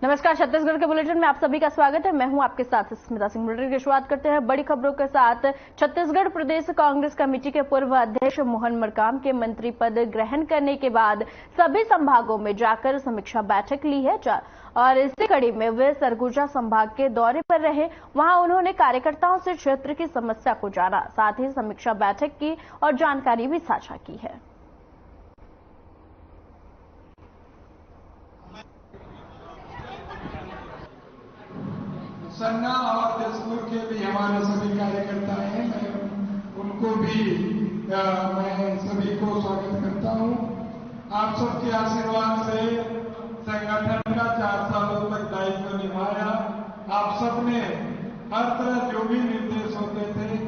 नमस्कार, छत्तीसगढ़ के बुलेटिन में आप सभी का स्वागत है। मैं हूं आपके साथ स्मिता सिंह। बुलेटिन की शुरुआत करते हैं बड़ी खबरों के साथ। छत्तीसगढ़ प्रदेश कांग्रेस कमेटी के पूर्व अध्यक्ष मोहन मरकाम के मंत्री पद ग्रहण करने के बाद सभी संभागों में जाकर समीक्षा बैठक ली है और इसी कड़ी में वे सरगुजा संभाग के दौरे पर रहे। वहां उन्होंने कार्यकर्ताओं से क्षेत्र की समस्या को जाना, साथ ही समीक्षा बैठक की और जानकारी भी साझा की है। सन्ना और देशपुर के भी हमारे सभी कार्यकर्ता हैं, मैं उनको भी मैं सभी को स्वागत करता हूं। आप सबके आशीर्वाद से संगठन का 4 सालों तक दायित्व निभाया। आप सबने हर तरह जो भी निर्देश होते थे,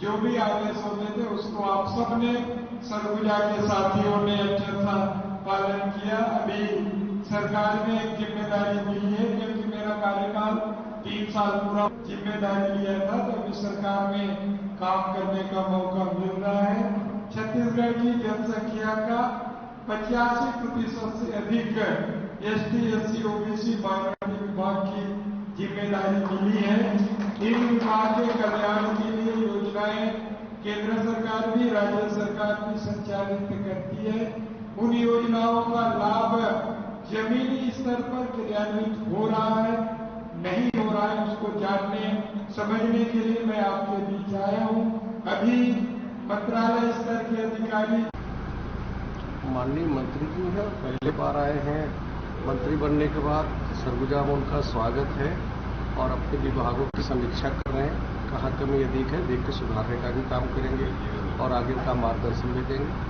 जो भी आदेश होते थे, उसको आप सबने सरगुजा के साथियों ने अच्छा सा पालन किया। अभी सरकार ने एक जिम्मेदारी मिली है, क्योंकि मेरा कार्यकाल 3 साल पूरा जिम्मेदारी लिया था, तो अभी सरकार में काम करने का मौका मिल रहा है। छत्तीसगढ़ की जनसंख्या का 85% से अधिक एसटी, एससी, ओबीसी, माइनॉरिटी विभाग की जिम्मेदारी मिली है। इन विभाग के कल्याण के लिए योजनाएं केंद्र सरकार भी, राज्य सरकार भी संचालित करती है। उन योजनाओं का लाभ जमीनी स्तर पर क्रियान्वित हो रहा है, नहीं हो रहा है, उसको जानने समझने के लिए मैं आपके बीच आया हूं। अभी मंत्रालय स्तर के अधिकारी माननीय मंत्री जी हैं, पहले बार आए हैं। मंत्री बनने के बाद सरगुजा में उनका स्वागत है और अपने विभागों की समीक्षा कर रहे हैं। कहाँ कमी अधिक है देख के सुधारने का भी काम करेंगे और आगे का मार्गदर्शन भी देंगे।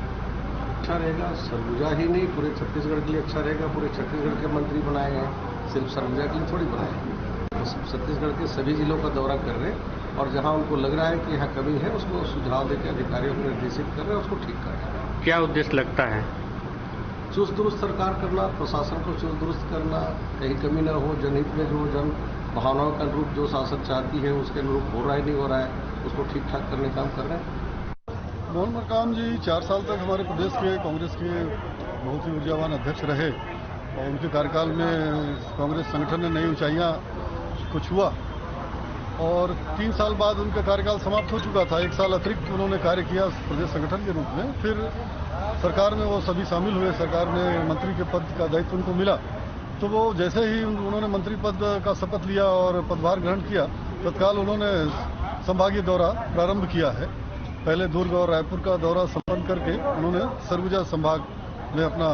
अच्छा रहेगा, सरगुजा ही नहीं पूरे छत्तीसगढ़ के लिए अच्छा रहेगा। पूरे छत्तीसगढ़ के मंत्री बनाए हैं, सिर्फ सरगुजा के लिए थोड़ी बनाए हैं। तो छत्तीसगढ़ के सभी जिलों का दौरा कर रहे हैं और जहां उनको लग रहा है कि यहाँ कमी है, उसको सुझाव देकर अधिकारियों को निर्देशित कर रहे हैं, उसको ठीक कर रहे हैं। क्या उद्देश्य लगता है? चुस्त दुरुस्त सरकार करना, प्रशासन को चुस्त दुरुस्त करना, कहीं कमी न हो, जनहित में जो जन भावनाओं के अनुरूप जो शासन चाहती है उसके अनुरूप हो रहा है नहीं हो रहा है, उसको ठीक ठाक करने का काम कर रहे हैं। मोहन मरकाम जी 4 साल तक हमारे प्रदेश के कांग्रेस के बहुत ही ऊर्जावान अध्यक्ष रहे और उनके कार्यकाल में कांग्रेस संगठन ने नई ऊंचाइयां को छुआ और 3 साल बाद उनका कार्यकाल समाप्त हो चुका था। 1 साल अतिरिक्त उन्होंने कार्य किया प्रदेश संगठन के रूप में। फिर सरकार में वो सभी शामिल हुए, सरकार में मंत्री के पद का दायित्व उनको मिला। तो वो जैसे ही उन्होंने मंत्री पद का शपथ लिया और पदभार ग्रहण किया, तत्काल उन्होंने संभागीय दौरा प्रारंभ किया है। पहले दुर्ग और रायपुर का दौरा संपन्न करके उन्होंने सरगुजा संभाग में अपना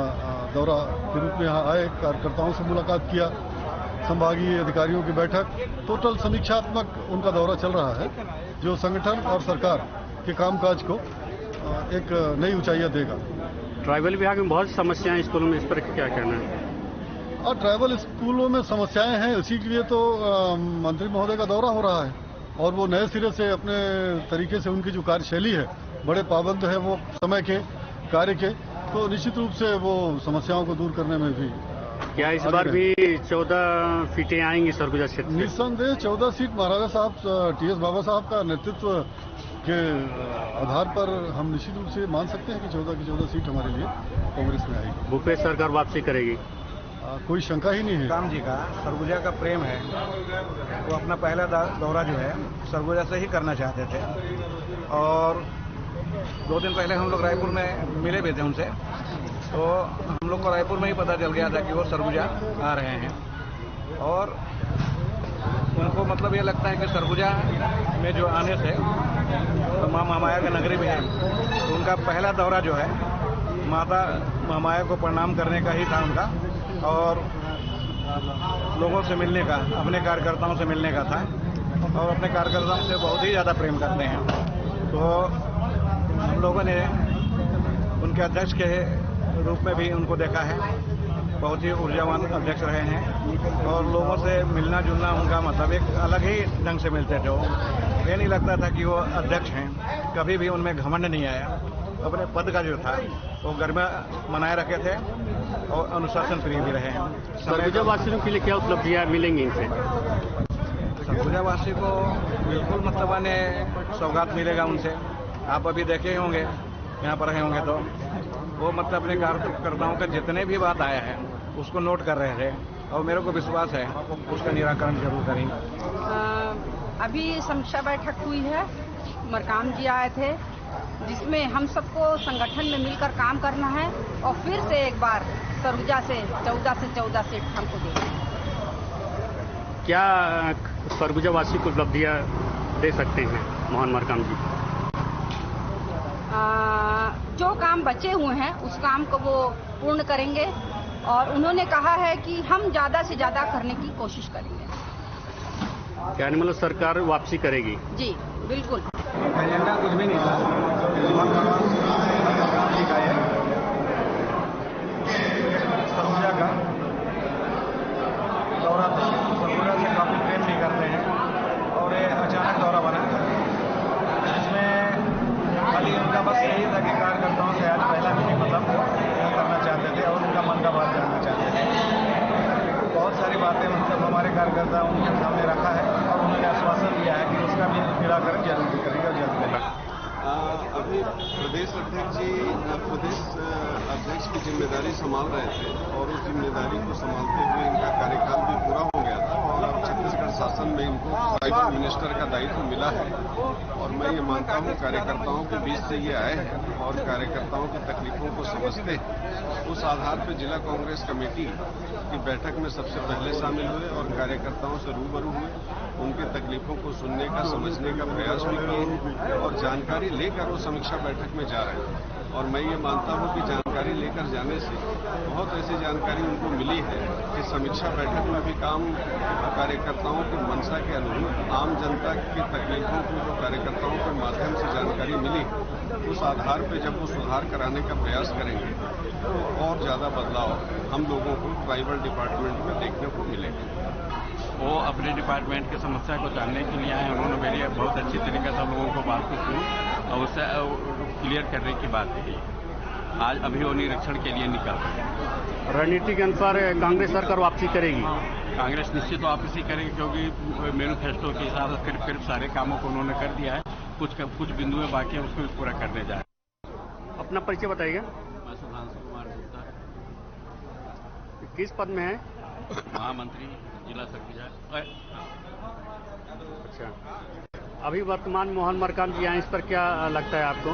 दौरा के रूप में यहाँ आए, कार्यकर्ताओं से मुलाकात किया, संभागीय अधिकारियों की बैठक, टोटल समीक्षात्मक उनका दौरा चल रहा है, जो संगठन और सरकार के कामकाज को एक नई ऊंचाइयां देगा। ट्राइबल विभाग में बहुत समस्याएं स्कूलों में, इस पर क्या कहना है? और ट्राइबल स्कूलों में समस्याएं हैं, इसी के लिए तो मंत्री महोदय का दौरा हो रहा है और वो नए सिरे से अपने तरीके से उनकी जो कार्यशैली है, बड़े पाबंद है वो समय के कार्य के, तो निश्चित रूप से वो समस्याओं को दूर करने में भी। क्या इस बार भी 14 सीटें आएंगी सरगुजा क्षेत्र में? निस्संदेह 14 सीट महाराजा साहब टीएस बाबा साहब का नेतृत्व के आधार पर हम निश्चित रूप से मान सकते हैं कि 14 की 14 सीट हमारे लिए कांग्रेस में आएगी। भूपेश सरकार वापसी करेगी? कोई शंका ही नहीं है। काम जी का सरगुजा का प्रेम है, वो अपना पहला दौरा जो है सरगुजा से ही करना चाहते थे और 2 दिन पहले हम लोग रायपुर में मिले भी थे उनसे, तो हम लोग को रायपुर में ही पता चल गया था कि वो सरगुजा आ रहे हैं और उनको मतलब ये लगता है कि सरगुजा में जो आने से तो माँ महामाया का नगरी भी है, तो उनका पहला दौरा जो है माता महामाया को प्रणाम करने का ही था उनका और लोगों से मिलने का, अपने कार्यकर्ताओं से मिलने का था और अपने कार्यकर्ताओं से बहुत ही ज़्यादा प्रेम करते हैं। तो हम लोगों ने उनके अध्यक्ष के रूप में भी उनको देखा है, बहुत ही ऊर्जावान अध्यक्ष रहे हैं और लोगों से मिलना जुलना उनका मतलब एक अलग ही ढंग से मिलते थे। वो ये नहीं लगता था कि वो अध्यक्ष हैं, कभी भी उनमें घमंड नहीं आया। अपने पद का जो था वो गरिमा बनाए रखे थे और अनुशासन प्रिय भी रहे हैं। सरगुजा वासियों के लिए क्या उपलब्धियां मिलेंगी इनसे? सरगुजा वासी को बिल्कुल मतलब आने सौगात मिलेगा उनसे। आप अभी देखे होंगे, यहाँ पर रहे होंगे तो वो मतलब अपने कार्यकर्ताओं का जितने भी बात आया है उसको नोट कर रहे थे और मेरे को विश्वास है उसका निराकरण जरूर करेंगे। अभी समीक्षा बैठक हुई है, मरकाम जी आए थे, जिसमें हम सबको संगठन में मिलकर काम करना है और फिर से एक बार सरगुजा से 14 सीट हमको देना है। क्या सरगुजा वासी को उपलब्धियां दे सकते हैं मोहन मरकाम जी? जो काम बचे हुए हैं उस काम को वो पूर्ण करेंगे और उन्होंने कहा है कि हम ज्यादा से ज्यादा करने की कोशिश करेंगे। यानी मतलब सरकार वापसी करेगी? जी बिल्कुल। एजेंडा कुछ भी नहीं था, सरगुजा का दौरा था, सरगुजा से काफी प्रेम भी करते हैं और ये अचानक दौरा बना, जिसमें खाली उनका बस यही था कि कार्यकर्ताओं से आज पहला मीटिंग नहीं करना चाहते थे और उनका मन का बात जानना चाहते थे। बहुत सारी बातें मतलब हमारे कार्यकर्ता उनके सामने रखा है और उन्होंने आश्वासन दिया है कि उसका भी निराकरण जरूर करेंगे और जल्द करेंगे। अभी प्रदेश अध्यक्ष की जिम्मेदारी संभाल रहे थे और उस जिम्मेदारी को संभालते हुए इनका कार्यकाल भी पूरा हो गया था और अब छत्तीसगढ़ शासन में इनको प्राइवेट मिनिस्टर का दायित्व मिला है और मैं ये मानता हूँ कार्यकर्ताओं के बीच से ये आए हैं और कार्यकर्ताओं की तकलीफों को समझते हैं। उस आधार पर जिला कांग्रेस कमेटी की बैठक में सबसे पहले शामिल हुए और कार्यकर्ताओं से रूबरू हुए, उनके तकलीफों को सुनने का समझने का प्रयास भी किए और जानकारी लेकर वो समीक्षा बैठक में जा रहे हैं। और मैं ये मानता हूँ कि जानकारी लेकर जाने से बहुत ऐसी जानकारी उनको मिली है कि समीक्षा बैठक में भी काम कार्यकर्ताओं की मंशा के अनुरूप आम जनता की तकलीफों को जो कार्यकर्ताओं के माध्यम से जानकारी मिली, उस आधार पर जब वो सुधार कराने का प्रयास करेंगे तो और ज्यादा बदलाव हम लोगों को ट्राइबल डिपार्टमेंट में देखने को मिलेगा। वो अपने डिपार्टमेंट की समस्या को जानने के लिए आए। उन्होंने मेरी बहुत अच्छी तरीके से लोगों को बात को सुनी और उससे क्लियर करने की बात की। आज अभी वो निरीक्षण के लिए निकल रहे। रणनीति के अनुसार कांग्रेस सरकार वापसी करेगी? कांग्रेस निश्चित वापसी करेगी क्योंकि मैनिफेस्टो के हिसाब से करीब सारे कामों को उन्होंने कर दिया है। कुछ बिंदुएं बाकी है, उसको भी पूरा करने जाए। अपना परिचय बताइएगा। मैं सुधांशु कुमार गुप्ता। किस पद में है? महामंत्री जिला सरगुजा। अच्छा, अभी वर्तमान मोहन मरकाम जी आए, इस पर क्या लगता है आपको?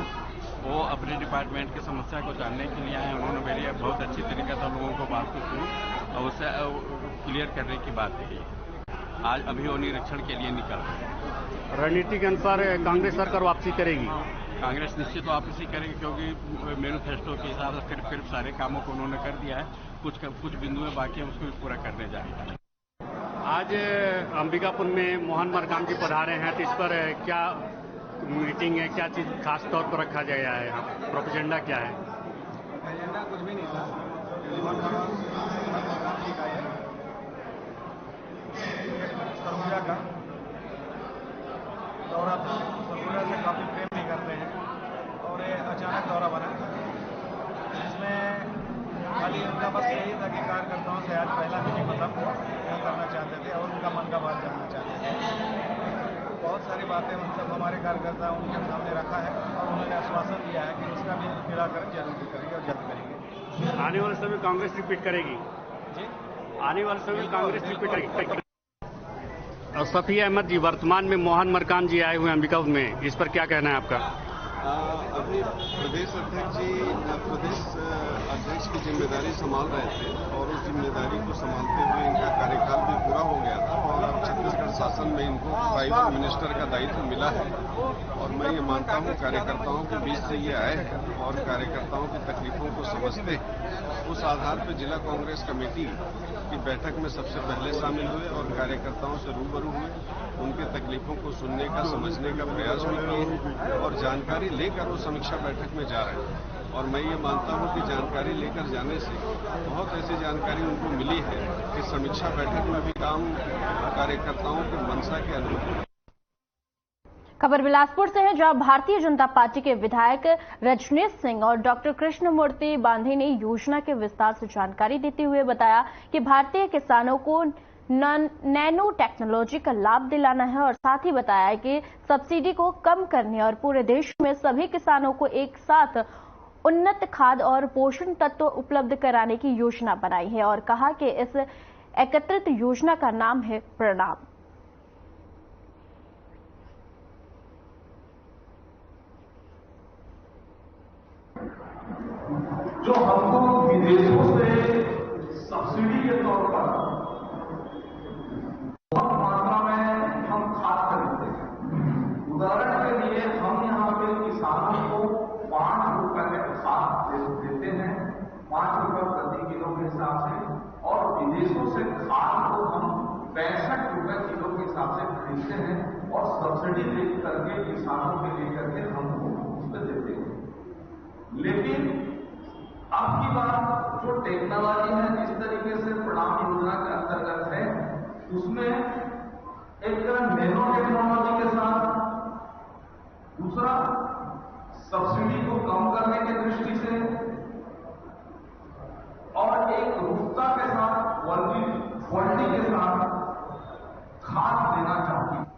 वो अपने डिपार्टमेंट की समस्या को जानने के लिए आए। उन्होंने मेरी बहुत अच्छी तरीके से लोगों को बात को सुनी और उससे क्लियर करने की बात की। आज अभी वो निरीक्षण के लिए निकल रहे। रणनीति के अनुसार कांग्रेस सरकार वापसी करेगी? कांग्रेस निश्चित वापसी करेगी क्योंकि मैनिफेस्टो के हिसाब से करीब सारे कामों को उन्होंने कर दिया है। कुछ बिंदुएं बाकी है, उसको भी पूरा करने जाएंगे। आज अंबिकापुर में मोहन मरकाम जी पधारे हैं, तो इस पर क्या मीटिंग है, क्या चीज खास तौर पर रखा गया है? यहाँ प्रोपेजेंडा क्या है? एजेंडा कुछ भी नहीं था, सरगुजा का दौरा था, सरगुजा से काफी प्रेम भी करते हैं और ये अचानक दौरा बना, जिसमें खाली उनका बस यही था कि कार्यकर्ताओं से आज पहला मीटिंग नहीं करना चाहते थे और उनका मन का बात जानना चाहते थे। बहुत सारी बातें मतलब हमारे कार्यकर्ता उनके सामने रखा है और उन्होंने आश्वासन दिया है कि उसका भी निराकरण जरूर करेंगे और जल्द करेंगे। आने वाले समय कांग्रेस रिपीट करेगी? जी, आने वाले समय कांग्रेस रिपीट करेगी। सफी अहमद जी, वर्तमान में मोहन मरकाम जी आए हुए हैं अंबिकापुर में, इस पर क्या कहना है आपका? अभी प्रदेश अध्यक्ष की जिम्मेदारी संभाल रहे थे और उस जिम्मेदारी को संभालते हुए इनका कार्यकाल भी पूरा हो गया था और अब छत्तीसगढ़ शासन में इनको प्राइवेट मिनिस्टर का दायित्व मिला है और मैं ये मानता हूँ कार्यकर्ताओं के बीच से ये आए हैं और कार्यकर्ताओं की तकलीफों को समझते हैं। उस आधार पर जिला कांग्रेस कमेटी की बैठक में सबसे पहले शामिल हुए और कार्यकर्ताओं से रूबरू हुए, उनके तकलीफों को सुनने का समझने का प्रयास भी किए और जानकारी लेकर वो समीक्षा बैठक में जा रहे हैं। और मैं ये मानता हूँ कि जानकारी लेकर जाने से बहुत ऐसी जानकारी उनको मिली है कि समीक्षा बैठक में भी काम कार्यकर्ताओं की मंशा के अनुरूप। खबर बिलासपुर से है, जहां भारतीय जनता पार्टी के विधायक रजनीश सिंह और डॉक्टर कृष्णमूर्ति बांधे ने योजना के विस्तार से जानकारी देते हुए बताया कि भारतीय किसानों को नैनो टेक्नोलॉजी का लाभ दिलाना है और साथ ही बताया कि सब्सिडी को कम करने और पूरे देश में सभी किसानों को एक साथ उन्नत खाद और पोषण तत्व उपलब्ध कराने की योजना बनाई है और कहा कि इस एकत्रित योजना का नाम है प्रणाम। जो हमको विदेशों से सब्सिडी के तौर पर बहुत मात्रा में हम खाद खरीदते हैं। उदाहरण के लिए हम यहाँ पे किसानों को 5 रुपए में खाद देते हैं, 5 रुपए प्रति किलो के हिसाब से, और विदेशों से खाद को हम 65 रुपए किलो के हिसाब से खरीदते हैं और सब्सिडी दे करके किसानों के लेकर के हमको उस पर देते हैं। लेकिन अब की बात जो टेक्नोलॉजी है, जिस तरीके से प्रणाम योजना के अंतर्गत है, उसमें एक नैनो टेक्नोलॉजी के साथ, दूसरा सब्सिडी को कम करने की दृष्टि से, और एक रूपता के साथ, क्वालिटी के साथ खाद देना चाहती है।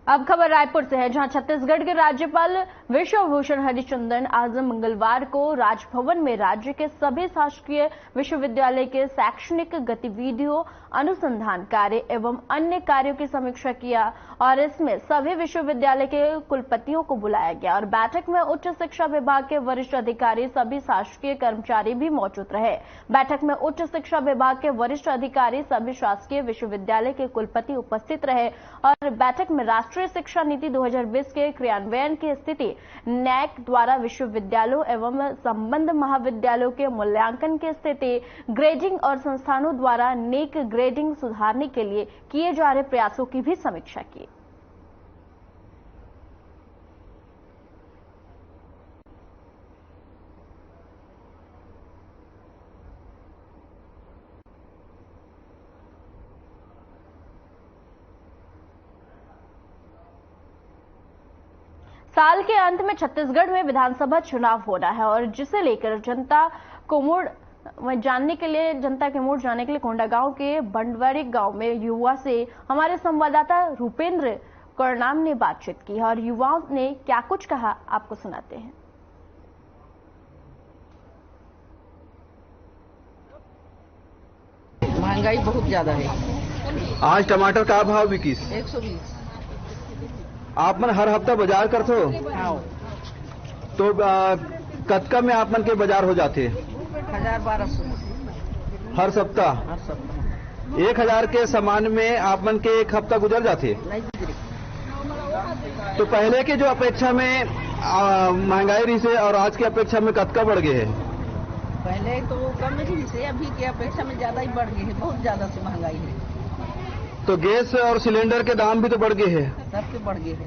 अब खबर रायपुर से है, जहां छत्तीसगढ़ के राज्यपाल विश्वभूषण हरिचंदन आज मंगलवार को राजभवन में राज्य के सभी शासकीय विश्वविद्यालय के शैक्षणिक गतिविधियों, अनुसंधान कार्य एवं अन्य कार्यों की समीक्षा किया और इसमें सभी विश्वविद्यालय के कुलपतियों को बुलाया गया और बैठक में उच्च शिक्षा विभाग के वरिष्ठ अधिकारी, सभी शासकीय कर्मचारी भी मौजूद रहे। बैठक में उच्च शिक्षा विभाग के वरिष्ठ अधिकारी, सभी शासकीय विश्वविद्यालय के कुलपति उपस्थित रहे और बैठक में राष्ट्रीय शिक्षा नीति 2020 के क्रियान्वयन की स्थिति, नैक द्वारा विश्वविद्यालयों एवं संबद्ध महाविद्यालयों के मूल्यांकन की स्थिति, ग्रेडिंग और संस्थानों द्वारा नेक ग्रेडिंग सुधारने के लिए किए जा रहे प्रयासों की भी समीक्षा की। साल के अंत में छत्तीसगढ़ में विधानसभा चुनाव होना है और जिसे लेकर जनता के मूड जानने के लिए कोंडागांव के बंडवारी गांव में युवा से हमारे संवाददाता रूपेंद्र करनाम ने बातचीत की और युवाओं ने क्या कुछ कहा, आपको सुनाते हैं। महंगाई बहुत ज्यादा है। आज टमाटर का भाव बिकिस 120। आप मन हर हफ्ता बाजार करते हो? हाँ। तो कतका में आप मन के बाजार हो जाते? 1000-1200 हर सप्ताह। 1000 के सामान में आप मन के एक हफ्ता गुजर जाते? नहीं गुजरे। तो पहले के जो अपेक्षा में महंगाई रही से और आज की अपेक्षा में कतका बढ़ गए है? पहले तो कम रही से, अभी की अपेक्षा में ज्यादा ही बढ़ गई है, बहुत ज्यादा से महंगाई है। तो गैस और सिलेंडर के दाम भी तो बढ़ गए हैं? सबके बढ़ गए हैं।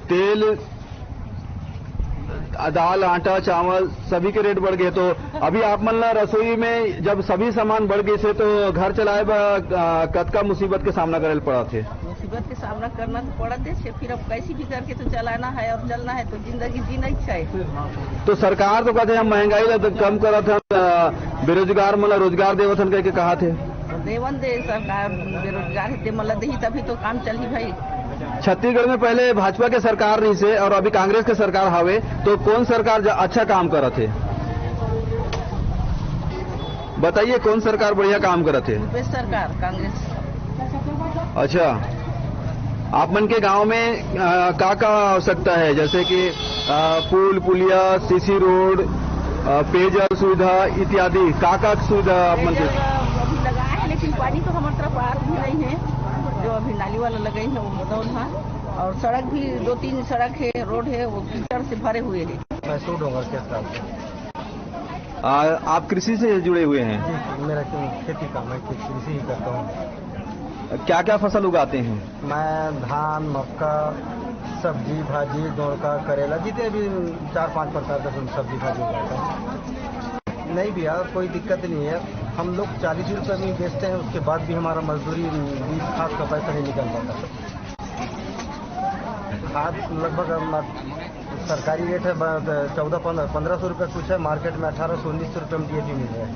तेल, दाल, आटा, चावल सभी के रेट बढ़ गए। तो अभी आप मन रसोई में जब सभी सामान बढ़ गए से तो घर चलाए कतका मुसीबत के सामना करे पड़ा थे? मुसीबत के सामना करना तो पड़ा थे, फिर अब कैसी भी करके तो चलाना है और चलना है, तो जिंदगी जीना ही चाहिए। तो सरकार तो कहते हैं हम महंगाई कम करा था, बेरोजगार मतलब रोजगार देवथन कह के कहा थे। देवन दे सरकार बेरोजगार है, मतलब दही तभी तो काम चली भाई। छत्तीसगढ़ में पहले भाजपा के सरकार नहीं से और अभी कांग्रेस के सरकार हावे, तो कौन सरकार अच्छा काम करा थे? बताइए कौन सरकार बढ़िया काम करा थे? सरकार कांग्रेस। अच्छा, आप मन के गांव में का आवश्यकता है, जैसे कि पुल, पुलिया, सीसी रोड, पेयजल सुविधा इत्यादि, का सुविधा आप मन के? अभी लगाए हैं लेकिन पानी तो हमारी तरफ आ भी नहीं है, जो अभी नाली वाला लगाई है वो बदौल है, और सड़क भी 2-3 सड़क है, रोड है, वो कीचड़ से भरे हुए हैं। आप कृषि से जुड़े हुए हैं? मेरा खेती काम है, कृषि ही करता हूँ। क्या क्या फसल उगाते हैं? मैं धान, मक्का, सब्जी भाजी, दौड़का, करेला, जितने भी 4-5 प्रकार का सब्जी भाजी उगाता हूँ। नहीं भैया कोई दिक्कत नहीं है, हम लोग 40 रुपये में बेचते हैं, उसके बाद भी हमारा मजदूरी बीज खाद का पैसा नहीं निकल पाता। खाद लगभग सरकारी रेट है 1400-1500 रुपये कुछ है, मार्केट में 1800-1900 रुपये में DAP मिल रहा है।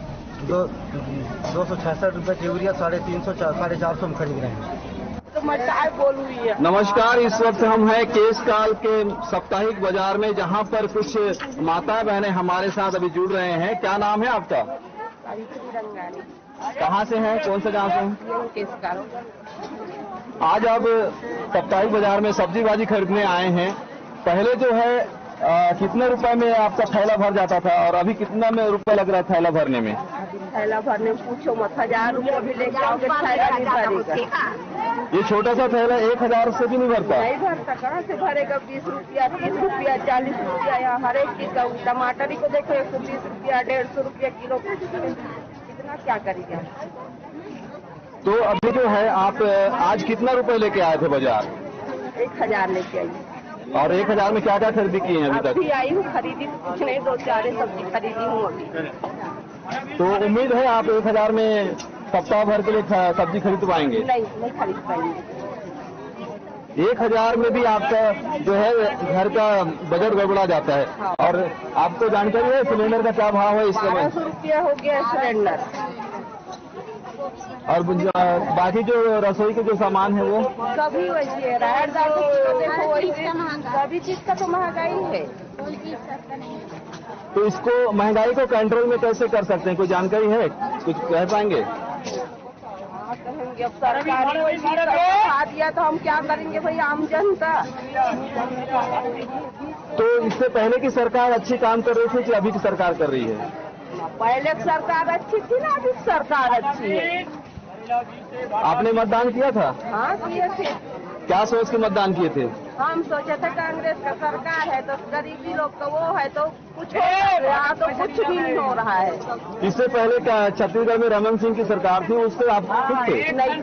266 रुपये की यूरिया 350-450 में खरीद रहे हैं। नमस्कार, इस वक्त हम हैं केशकाल के साप्ताहिक बाजार में, जहां पर कुछ माता बहनें हमारे साथ अभी जुड़ रहे हैं। क्या नाम है आपका? कहाँ से हैं, कौन से गांव से हैं? आज आप साप्ताहिक बाजार में सब्जी भाजी खरीदने आए हैं। पहले जो है कितने रुपए में आपका थैला भर जाता था और अभी कितना में रुपए लग रहा है थैला भरने में? थैला भरने पूछो मत, 1000 रुपये भी ले जाओगे थैला नहीं भरेगा। ये छोटा सा थैला 1000 से भी नहीं भरता? नहीं भरता, कहाँ से भरेगा? 20 रुपया, 30 रुपया, 40 रुपया, यहाँ हर एक चीज का। टमाटर ही को देखो 120 रुपया, 150 रुपया किलो, कितना क्या करेगा? तो अभी जो है आप आज कितना रुपए लेके आए थे बाजार? 1000 लेके आई। और 1000 में क्या क्या खरीदी की है अभी तक? अभी आई हूँ, खरीदी कुछ नहीं, 2-4 सब्जी खरीदी हूँ अभी। तो उम्मीद है आप 1000 में सप्ताह भर के लिए सब्जी खरीद पाएंगे? नहीं खरीद पाएंगे। 1000 में भी आपका जो है घर का बजट गड़बड़ा जाता है। हाँ। और आपको जानकारी है सिलेंडर का क्या भाव है इस समय? 1200 रुपया हो गया सिलेंडर। और बाकी जो रसोई के जो सामान है वो सभी वैसी है। राहड़ दाल तो देखो वैसे, सभी चीज का तो महंगाई है। तो इसको महंगाई को कंट्रोल में कैसे कर सकते हैं, कोई जानकारी है? कुछ कह पाएंगे? कहेंगे अब सरकारी वैसी खा दिया तो हम क्या करेंगे भाई, आम जनता। तो इससे पहले की सरकार अच्छी काम कर रही थी कि अभी की सरकार कर रही है? पहले की सरकार अच्छी थी ना, अभी सरकार अच्छी है। आपने मतदान किया था? हाँ किए थे। क्या सोच के मतदान किए थे? हम सोचे थे कांग्रेस का सरकार है तो गरीबी लोग का वो है तो कुछ हो रहा, तो कुछ भी नहीं हो रहा है। इससे पहले छत्तीसगढ़ में रमन सिंह की सरकार थी, उससे आप खुश थे? नहीं,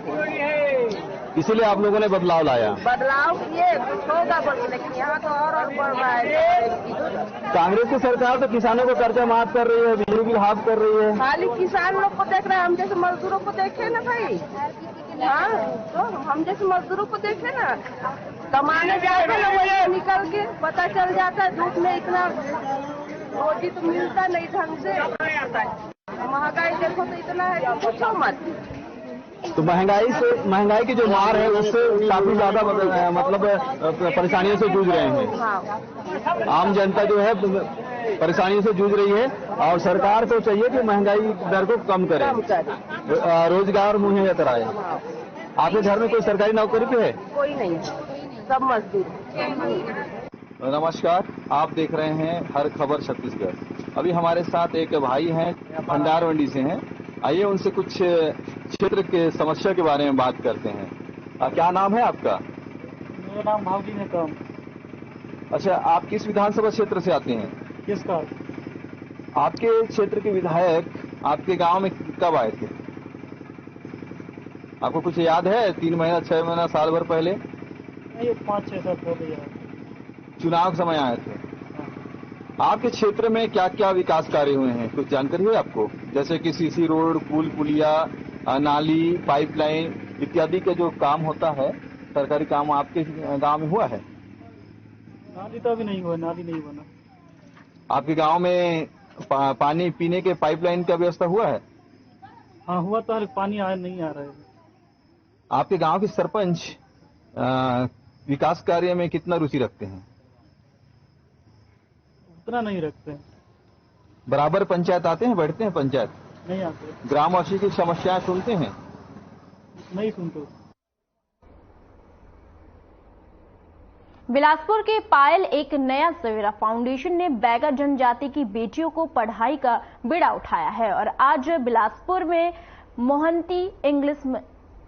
इसीलिए आप लोगों ने बदलाव लाया? बदलाव किए कुछ होगा बस, लेकिन यहाँ तो और बढ़ रहा है। कांग्रेस की सरकार तो किसानों को कर्जा माफ कर रही है, बिजली बिल हाफ कर रही है। खाली किसान लोग को देख रहे हैं, हम जैसे मजदूरों को देखे ना भाई। हाँ, तो हम जैसे मजदूरों को देखे ना, कमाने जाते ना वही निकल के पता चल जाता है धूप में इतना रोटी तो मिलता नहीं ढंग से। महंगाई देखो तो इतना है कि पूछो मत। तो महंगाई की जो मार है उससे काफी ज्यादा मतलब परेशानियों से जूझ रहे हैं। हाँ। आम जनता जो है परेशानियों से जूझ रही है और सरकार को चाहिए कि महंगाई दर को कम करे, रोजगार मुहैया कराए। आपके घर में कोई सरकारी नौकरी पे है? कोई नहीं, सब मजदूर। नमस्कार, आप देख रहे हैं हर खबर छत्तीसगढ़। अभी हमारे साथ एक भाई हैं, भंडार मंडी से हैं। आइए उनसे कुछ क्षेत्र के समस्या के बारे में बात करते हैं। क्या नाम है आपका? मेरा नाम भावजी ने काम। अच्छा, आप किस विधानसभा क्षेत्र से आते हैं? किसका? आपके क्षेत्र के विधायक आपके गांव में कब आए थे? आपको कुछ याद है? 3 महीना, 6 महीना, साल भर पहले? नहीं, 5-6 साल पहले चुनाव के समय आए थे। आपके क्षेत्र में क्या क्या विकास कार्य हुए हैं, कुछ जानकारी है आपको? जैसे कि सीसी रोड, पुल पुलिया, नाली, पाइपलाइन इत्यादि के जो काम होता है, सरकारी काम आपके गांव में हुआ है? नाली तो अभी नहीं हुआ, नाली नहीं बना। आपके गांव में पानी पीने के पाइपलाइन का व्यवस्था हुआ है? हाँ हुआ तो, पानी नहीं आ रहा है। आपके गांव के सरपंच विकास कार्य में कितना रुचि रखते हैं? उतना नहीं रखते हैं। बराबर पंचायत आते हैं, बैठते हैं पंचायत? नहीं आते। ग्रामवासी की समस्याएं सुनते हैं? नहीं सुनते। बिलासपुर के पायल एक नया सवेरा फाउंडेशन ने बैगा जनजाति की बेटियों को पढ़ाई का बीड़ा उठाया है और आज बिलासपुर में मोहंती इंग्लिश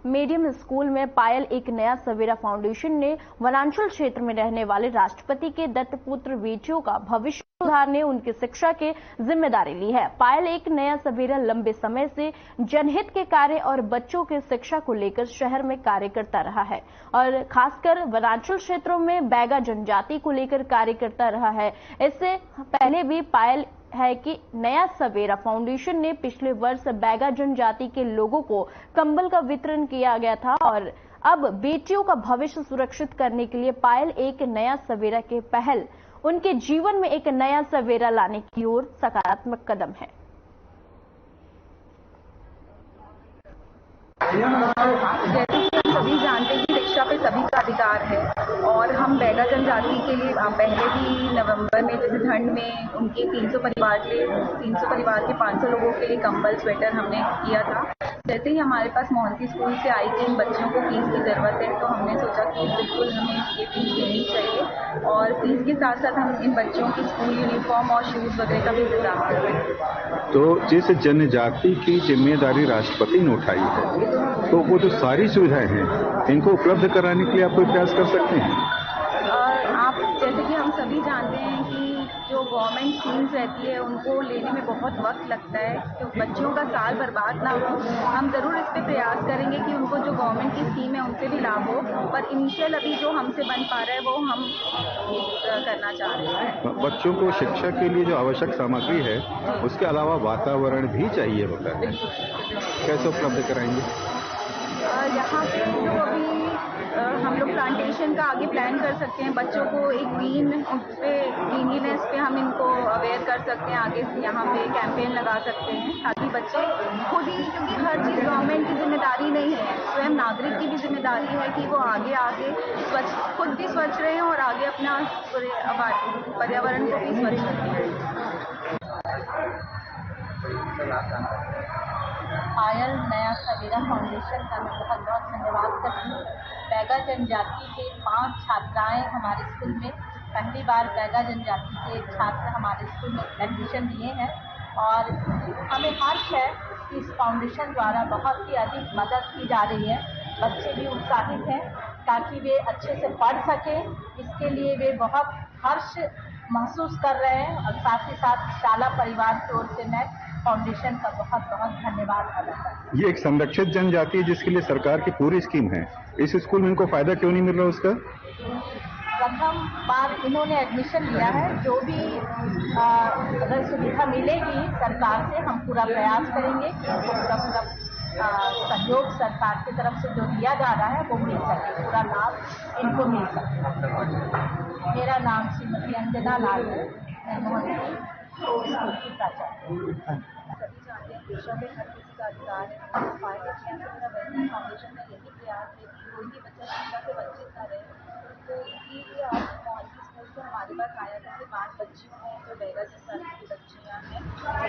मीडियम स्कूल में पायल एक नया सवेरा फाउंडेशन ने वनांचल क्षेत्र में रहने वाले राष्ट्रपति के दत्तपुत्र बेटियों का भविष्य सुधारने, उनकी शिक्षा की जिम्मेदारी ली है। पायल एक नया सवेरा लंबे समय से जनहित के कार्य और बच्चों की शिक्षा को लेकर शहर में कार्य करता रहा है और खासकर वनांचल क्षेत्रों में बैगा जनजाति को लेकर कार्य करता रहा है। इससे पहले भी पायल है कि नया सवेरा फाउंडेशन ने पिछले वर्ष बैगा जनजाति के लोगों को कंबल का वितरण किया गया था और अब बेटियों का भविष्य सुरक्षित करने के लिए पायल एक नया सवेरा के पहल उनके जीवन में एक नया सवेरा लाने की ओर सकारात्मक कदम है। सभी जानते हैं कि शिक्षा पे सभी का अधिकार है और हम बैगा जनजाति के लिए पहले भी नवंबर में जैसे ठंड में उनके 300 परिवार के 500 लोगों के लिए कंबल स्वेटर हमने किया था। जैसे ही हमारे पास मोहंती स्कूल से आई थी इन बच्चों को फीस की ज़रूरत है, तो हमने सोचा कि बिल्कुल हमें ये फीस देनी चाहिए और फीस के साथ साथ हम इन बच्चों की स्कूल यूनिफॉर्म और शूज़ वगैरह का भी इंतजाम कर रहे हैं। तो जिस जनजाति की जिम्मेदारी राष्ट्रपति ने उठाई है, तो वो जो सारी सुविधाएं हैं इनको उपलब्ध कराने के लिए आप कोई प्रयास कर सकते हैं? आप जैसे कि हम सभी जानते हैं कि जो गवर्नमेंट स्कीम्स रहती है उनको लेने में बहुत वक्त लगता है, तो बच्चों का साल बर्बाद ना हो, हम ज़रूर इस पर प्रयास करेंगे कि उनको जो गवर्नमेंट की स्कीम है उनसे भी लाभ हो, पर इनिशियल अभी जो हमसे बन पा रहा है वो हम करना चाह रहे हैं। बच्चों को शिक्षा के लिए जो आवश्यक सामग्री है उसके अलावा वातावरण भी चाहिए होता है, कैसे उपलब्ध कराएंगे? यहाँ पे जो अभी हम लोग प्लांटेशन का आगे प्लान कर सकते हैं, बच्चों को एक ग्रीनलीनेस पे हम इनको अवेयर कर सकते हैं, आगे यहाँ पे कैंपेन लगा सकते हैं ताकि बच्चे खुद ही, क्योंकि हर चीज़ गवर्नमेंट की जिम्मेदारी नहीं है, स्वयं नागरिक की भी जिम्मेदारी है कि वो आगे स्वच्छ, खुद भी स्वच्छ रहें और आगे अपना पूरे पर्यावरण को भी स्वच्छ रखें। पायल नया सवेरा फाउंडेशन का मैं बहुत बहुत धन्यवाद करती हूँ। बैगा जनजाति के 5 छात्राएं हमारे स्कूल में पहली बार बैगा जनजाति के छात्र हमारे स्कूल में एडमिशन लिए हैं और हमें हर्ष है कि इस फाउंडेशन द्वारा बहुत ही अधिक मदद की जा रही है। बच्चे भी उत्साहित हैं ताकि वे अच्छे से पढ़ सकें, इसके लिए वे बहुत हर्ष महसूस कर रहे हैं और साथ ही साथ शाला परिवार की ओर से मैं फाउंडेशन का बहुत बहुत धन्यवाद अदा करता हूं। ये एक संरक्षित जनजाति है जिसके लिए सरकार की पूरी स्कीम है, इस स्कूल में इनको फायदा क्यों नहीं मिल रहा उसका? प्रथम बार इन्होंने एडमिशन लिया है, जो भी अगर सुविधा मिलेगी सरकार से हम पूरा प्रयास करेंगे कि इनको पूरा सहयोग सरकार की तरफ से जो दिया जा रहा है वो मिल सके, पूरा लाभ इनको मिल सके। मेरा नाम श्रीमती अंजना लाल है, मैं मोहंती स्कूल की प्राचार्य। सभी जानते हैं देशों में हर किसी का अधिकार है, फायदे किया मेरा वैसे फाउंडेशन में यही प्रयास है कि कोई भी बच्चा शिक्षा से वंचित न रहे, तो इसीलिए आज मोहंती स्कूल से हमारे पास आया था कि 5 बच्चियों हैं जो बैगा जनजाति की बच्चियाँ हैं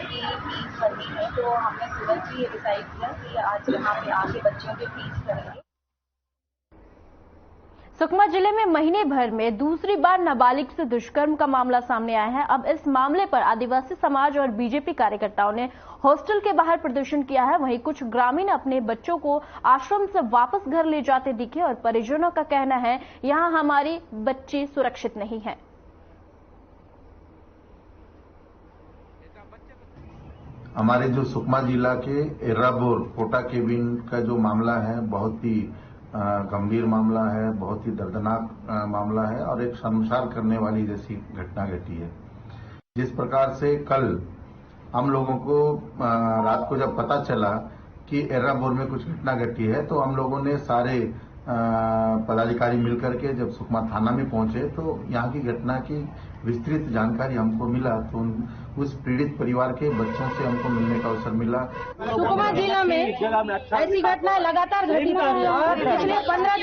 जिनकी फीस भरनी है, तो हमने तुरंत ही ये डिसाइड किया कि आज यहाँ पे आके बच्चियों की फीस भरेंगे। सुकमा जिले में महीने भर में दूसरी बार नाबालिग से दुष्कर्म का मामला सामने आया है। अब इस मामले पर आदिवासी समाज और बीजेपी कार्यकर्ताओं ने हॉस्टल के बाहर प्रदर्शन किया है। वहीं कुछ ग्रामीण अपने बच्चों को आश्रम से वापस घर ले जाते दिखे और परिजनों का कहना है यहां हमारी बच्ची सुरक्षित नहीं है। हमारे जो सुकमा जिला के एर्राबोर पोटा केबिन का जो मामला है बहुत ही गंभीर मामला है, बहुत ही दर्दनाक मामला है और एक शर्मसार करने वाली जैसी घटना घटी है। जिस प्रकार से कल हम लोगों को रात को जब पता चला कि एर्राबोर में कुछ घटना घटी है, तो हम लोगों ने सारे पदाधिकारी मिलकर के जब सुकमा थाना में पहुंचे तो यहाँ की घटना की विस्तृत जानकारी हमको मिला, तो उस पीड़ित परिवार के बच्चों से हमको मिलने का अवसर मिला। सुकमा जिला में ऐसी घटना लगातार घटित हो रही है और पिछले 15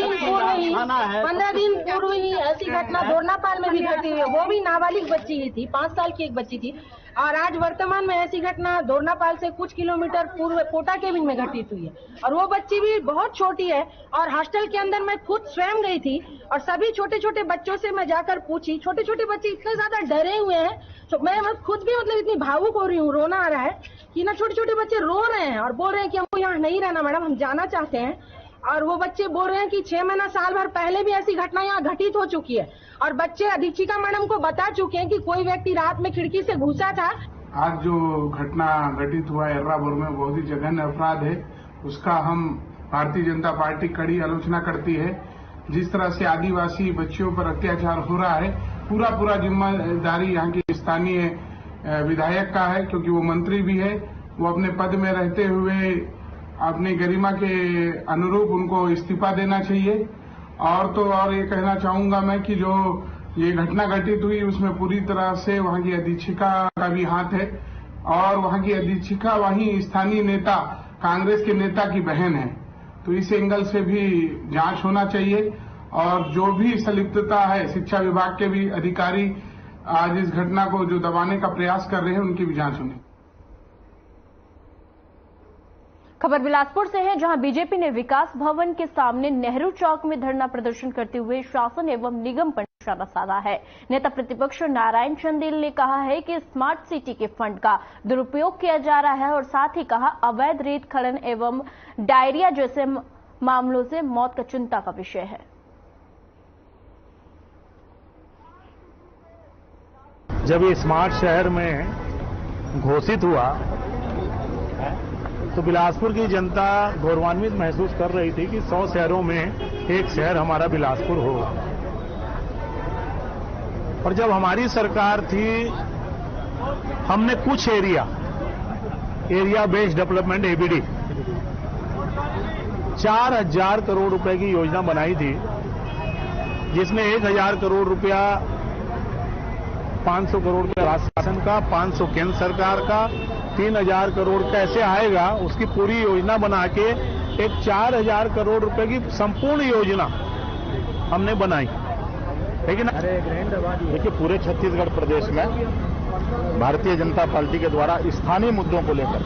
दिन पूर्व ही ऐसी घटना दोरनापाल में भी घटी हुई है, वो भी नाबालिग बच्ची ही थी, 5 साल की एक बच्ची थी। और आज वर्तमान में ऐसी घटना दोरनापाल से कुछ किलोमीटर पूर्व पोटा केबिन में घटित हुई है और वो बच्ची भी बहुत छोटी है। और हॉस्टल के अंदर मैं खुद स्वयं गई थी और सभी छोटे छोटे बच्चों से मैं जाकर पूछी, छोटे छोटे बच्चे इतने ज्यादा डरे हुए हैं, तो मैं खुद भी इतनी भावुक हो रही हूँ, रोना आ रहा है कि ना छोटे छोटे बच्चे रो रहे हैं और बोल रहे हैं कि हमको यहाँ नहीं रहना मैडम, हम जाना चाहते हैं। और वो बच्चे बोल रहे हैं कि 6 महीना साल भर पहले भी ऐसी घटना यहाँ घटित हो चुकी है और बच्चे अधीक्षिका मैडम को बता चुके हैं कि कोई व्यक्ति रात में खिड़की से घुसा था। आज जो घटना घटित हुआ एर्राबोर में बहुत ही जघन्य अपराध है, उसका हम भारतीय जनता पार्टी कड़ी आलोचना करती है। जिस तरह से आदिवासी बच्चियों पर अत्याचार हो रहा है, पूरा जिम्मेदारी यहाँ की स्थानीय विधायक का है, क्योंकि वो मंत्री भी है। वो अपने पद में रहते हुए अपनी गरिमा के अनुरूप उनको इस्तीफा देना चाहिए। और तो और ये कहना चाहूंगा मैं कि जो ये घटना घटित हुई उसमें पूरी तरह से वहां की अधीक्षिका का भी हाथ है और वहां की अधीक्षिका वहीं स्थानीय नेता कांग्रेस के नेता की बहन है, तो इस एंगल से भी जांच होना चाहिए। और जो भी संलिप्तता है शिक्षा विभाग के भी अधिकारी आज इस घटना को जो दबाने का प्रयास कर रहे हैं उनकी भी जांच होनी। खबर बिलासपुर से है, जहां बीजेपी ने विकास भवन के सामने नेहरू चौक में धरना प्रदर्शन करते हुए शासन एवं निगम पर निशाना साधा है। नेता प्रतिपक्ष नारायण चंदेल ने कहा है कि स्मार्ट सिटी के फंड का दुरुपयोग किया जा रहा है और साथ ही कहा अवैध रेत खनन एवं डायरिया जैसे मामलों से मौत का चिंता का विषय है। जब ये स्मार्ट शहर में घोषित हुआ तो बिलासपुर की जनता गौरवान्वित महसूस कर रही थी कि 100 शहरों में एक शहर हमारा बिलासपुर हो। और जब हमारी सरकार थी, हमने कुछ area based development ABD 4000 crore रुपए की योजना बनाई थी, जिसमें 1000 करोड़ रुपया 500 करोड़ का राज्य शासन का, 500 केंद्र सरकार का, 3000 करोड़ कैसे आएगा उसकी पूरी योजना बना के एक 4000 करोड़ रुपए की संपूर्ण योजना हमने बनाई। लेकिन देखिए, पूरे छत्तीसगढ़ प्रदेश में भारतीय जनता पार्टी के द्वारा स्थानीय मुद्दों को लेकर,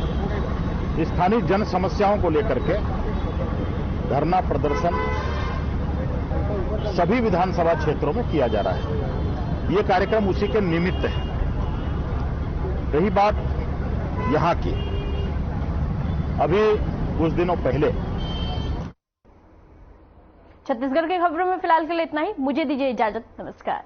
स्थानीय जन समस्याओं को लेकर के धरना प्रदर्शन सभी विधानसभा क्षेत्रों में किया जा रहा है। ये कार्यक्रम उसी के निमित्त है। रही बात यहां की, अभी कुछ दिनों पहले छत्तीसगढ़ की खबरों में फिलहाल के लिए इतना ही। मुझे दीजिए इजाजत। नमस्कार।